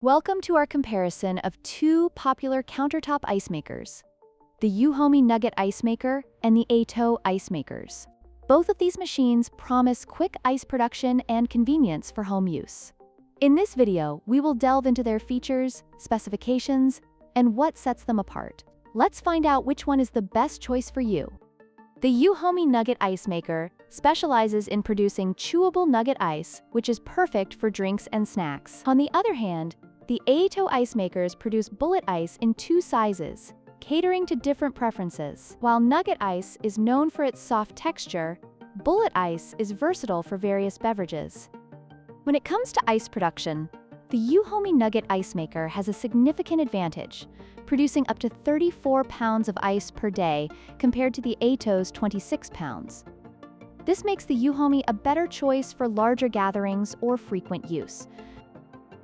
Welcome to our comparison of two popular countertop ice makers, the EUHOMY Nugget Ice Maker and the Aeitto Ice Makers. Both of these machines promise quick ice production and convenience for home use. In this video, we will delve into their features, specifications, and what sets them apart. Let's find out which one is the best choice for you. The EUHOMY Nugget Ice Maker specializes in producing chewable nugget ice, which is perfect for drinks and snacks. On the other hand, the Aeitto Ice Makers produce bullet ice in two sizes, catering to different preferences. While nugget ice is known for its soft texture, bullet ice is versatile for various beverages. When it comes to ice production, the EUHOMY Nugget Ice Maker has a significant advantage, producing up to 34 pounds of ice per day compared to the Aeitto's 26 pounds. This makes the EUHOMY a better choice for larger gatherings or frequent use.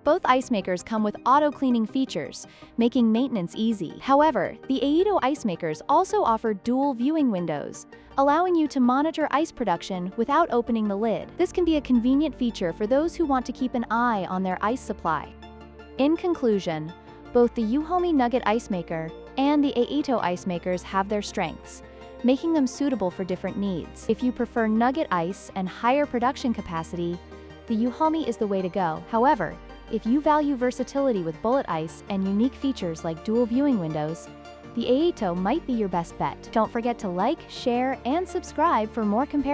Both ice makers come with auto-cleaning features, making maintenance easy. However, the Aeitto Ice Makers also offer dual viewing windows, allowing you to monitor ice production without opening the lid. This can be a convenient feature for those who want to keep an eye on their ice supply. In conclusion, both the EUHOMY Nugget Ice Maker and the Aeitto Ice Makers have their strengths, making them suitable for different needs. If you prefer nugget ice and higher production capacity, the EUHOMY is the way to go. However, if you value versatility with bullet ice and unique features like dual viewing windows, the Aeitto might be your best bet. Don't forget to like, share, and subscribe for more comparisons.